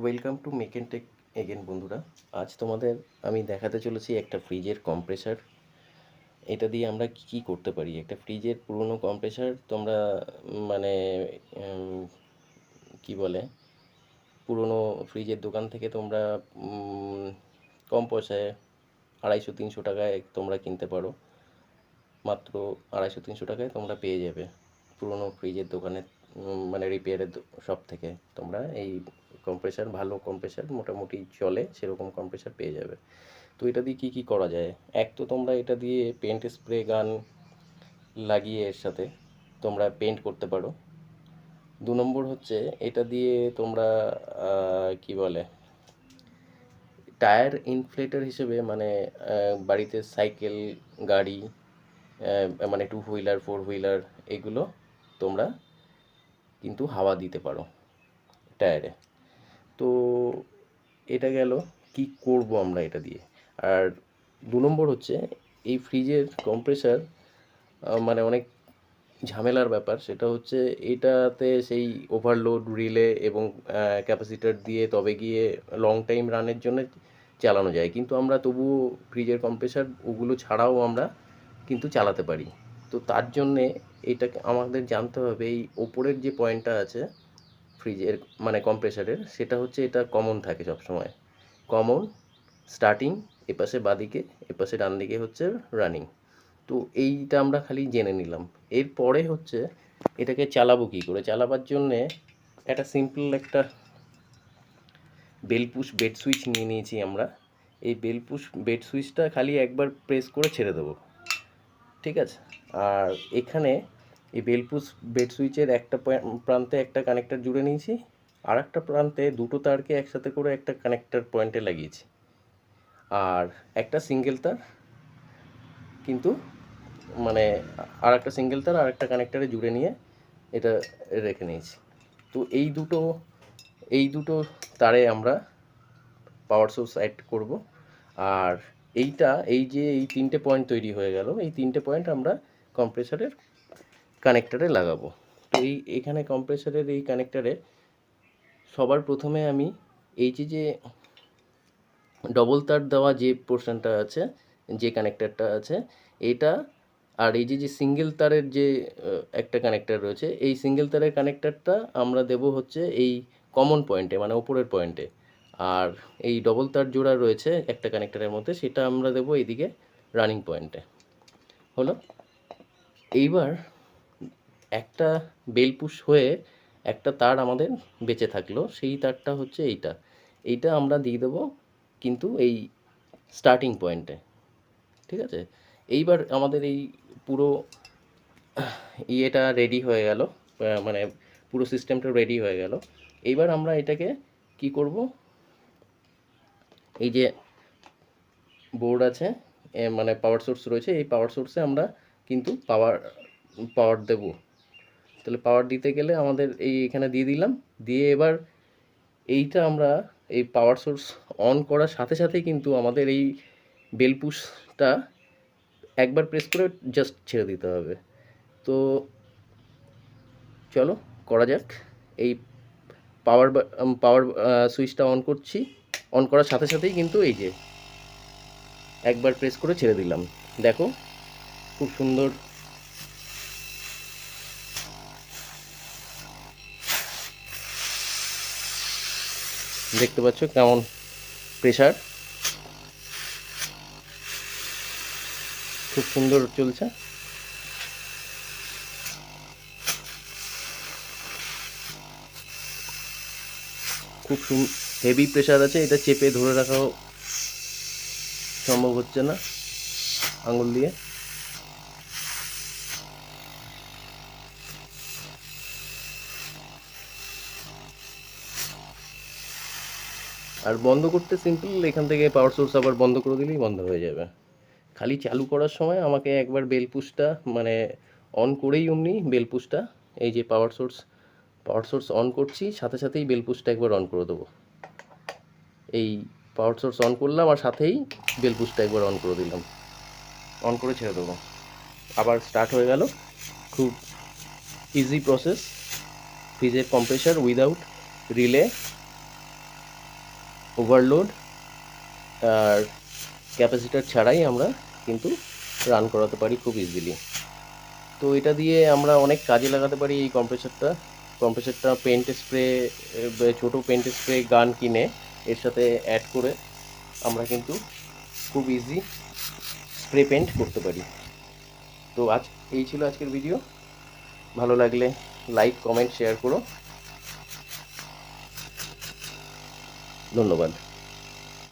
Welcome to make and take again বন্ধুরা। আজ তোমাদের আমি দেখাতে চলেছি একটা ফ্রিজের কম্প্রেসার। এটা দিয়ে আমরা কি কি করতে পারি। একটা ফ্রিজের পুরনো কম্প্রেসার তোমরা মানে উম, কি বলে, পুরনো ফ্রিজের দোকান থেকে তোমরা কম পয়সায় 250-300 টাকায় তোমরা কিনতে পারো। মাত্র 250-300 টাকায় তোমরা পেয়ে যাবে পুরনো ফ্রিজের দোকানে, মানে রিপেয়ারের শপ থেকে তোমরা এই কম্প্রেসার, ভালো কম্প্রেসার, মোটামুটি চলে সেরকম কম্প্রেসার পেয়ে যাবে। তো এটা দিয়ে কী কী করা যায়? এক তো তোমরা এটা দিয়ে পেন্ট স্প্রে গান লাগিয়ে এর সাথে তোমরা পেন্ট করতে পারো। 2 নম্বর হচ্ছে এটা দিয়ে তোমরা কি বলে, টায়ার ইনফ্লেটার হিসেবে, মানে বাড়িতে সাইকেল, গাড়ি, মানে 2 হুইলার 4 হুইলার, এগুলো তোমরা কিন্তু হাওয়া দিতে পারো টায়ারে। তো এটা গেল কি করব আমরা এটা দিয়ে। আর 2 নম্বর হচ্ছে এই ফ্রিজের কম্প্রেসার মানে অনেক ঝামেলার ব্যাপার। সেটা হচ্ছে এটাতে সেই ওভারলোড রিলে এবং ক্যাপাসিটার দিয়ে তবে গিয়ে লং টাইম রানের জন্য চালানো যায়, কিন্তু আমরা তবুও ফ্রিজের কম্প্রেসার ওগুলো ছাড়াও আমরা কিন্তু চালাতে পারি। তো তার জন্যে এটাকে আমাদের জানতে হবে, এই ওপরের যে পয়েন্টটা আছে ফ্রিজের মানে কম্প্রেসারের, সেটা হচ্ছে এটা কমন থাকে সবসময়। কমন স্টার্টিং এপাশে বাঁদিকে, এপাশে ডান দিকে হচ্ছে রানিং। তো এইটা আমরা খালি জেনে নিলাম। এরপরে হচ্ছে এটাকে চালাবো কী করে। চালাবার জন্যে একটা সিম্পল একটা বেল পুশ বেড সুইচ নিয়ে নিয়েছি আমরা। এই বেল পুশ বেড সুইচটা খালি একবার প্রেস করে ছেড়ে দেবো, ঠিক আছে? আর এখানে এই বেল পুশ বেড সুইচের একটা প্রান্তে একটা কানেক্টর জুড়ে নিয়েছি, আর একটা প্রান্তে দুটো তারকে একসাথে করে একটা কানেক্টর পয়েন্টে লাগিয়েছি, আর একটা সিঙ্গেল তার কিন্তু, মানে আর একটা সিঙ্গেল তার আর একটা কানেক্টারে জুড়ে নিয়ে এটা রেখে নিয়েছি। তো এই দুটো তারে আমরা পাওয়ার সোর্স অ্যাড করব। আর এই যে এই 3টে পয়েন্ট তৈরি হয়ে গেল, এই 3টে পয়েন্ট আমরা কম্প্রেসারের কানেক্টারে লাগাবো। তো এখানে কম্প্রেসারের এই কানেক্টারে সবার প্রথমে আমি এই যে ডবল তার দেওয়া যে পোর্শনটা আছে, যে কানেক্টারটা আছে এটা, আর এই যে সিঙ্গেল তারের যে একটা কানেক্টার রয়েছে, এই সিঙ্গেল তারের কানেক্টারটা আমরা দেব হচ্ছে এই কমন পয়েন্টে, মানে ওপরের পয়েন্টে। আর এই ডবল তার জোড়া রয়েছে একটা কানেক্টারের মধ্যে, সেটা আমরা দেবো এইদিকে রানিং পয়েন্টে। হলো। এইবার একটা বেল পুশ হয়ে একটা তার আমাদের বেঁচে থাকলো, সেই তারটা হচ্ছে এইটা আমরা দিয়ে দেবো কিন্তু এই স্টার্টিং পয়েন্টে, ঠিক আছে? এইবার আমাদের এই পুরো ইয়েটা রেডি হয়ে গেল, মানে পুরো সিস্টেমটা রেডি হয়ে গেল। এইবার আমরা এটাকে কি করব, এই যে বোর্ড আছে, মানে পাওয়ার সোর্স রয়েছে, এই পাওয়ার সোর্সে আমরা কিন্তু পাওয়ার দেব। তাহলে পাওয়ার দিতে গেলে আমাদের এখানে দিয়ে দিলাম, দিয়ে এবার এইটা আমরা এই পাওয়ার সোর্স অন করার সাথে সাথেই কিন্তু আমাদের এই বেল পুশটা একবার প্রেস করে জাস্ট ছেড়ে দিতে হবে। তো চলো করা যাক। এই পাওয়ার সুইচটা অন করছি, অন করার সাথে সাথেই কিন্তু এই যে একবার প্রেস করে ছেড়ে দিলাম, দেখো খুব সুন্দর দেখতে পাচ্ছ কেমন প্রেসার, খুব সুন্দর চলছে। খুব হেভি প্রেসার আছে, এটা চেপে ধরে রাখাও সম্ভব হচ্ছে না আঙুল দিয়ে। আর বন্ধ করতে সিম্পল, এখান থেকে পাওয়ার সোর্স আবার বন্ধ করে দিলেই বন্ধ হয়ে যাবে। খালি চালু করার সময় আমাকে একবার বেল পুশটা মানে অন করেই অমনি বেল পুশটা, এই যে পাওয়ার সোর্স অন করছি সাথে সাথেই বেল পুশটা একবার অন করে দেবো। এই পাওয়ার সোর্স অন করলাম আর সাথেই বেল পুশটা একবার অন করে দিলাম, অন করে ছেড়ে দেবো, আবার স্টার্ট হয়ে গেল। খুব ইজি প্রসেস ফ্রিজের কম্প্রেসার উইদাউট রিলে ওভারলোড আর ক্যাপাসিটার ছাড়াই আমরা কিন্তু রান করাতে পারি খুব ইজিলি। তো এটা দিয়ে আমরা অনেক কাজে লাগাতে পারি এই কম্প্রেসারটা পেন্ট স্প্রে, ছোটো পেন্ট স্প্রে গান কিনে এর সাথে অ্যাড করে আমরা কিন্তু খুব ইজি স্প্রে পেন্ট করতে পারি। তো এই ছিল আজকের ভিডিও। ভালো লাগলে লাইক, কমেন্ট, শেয়ার করো। ধন্যবাদ।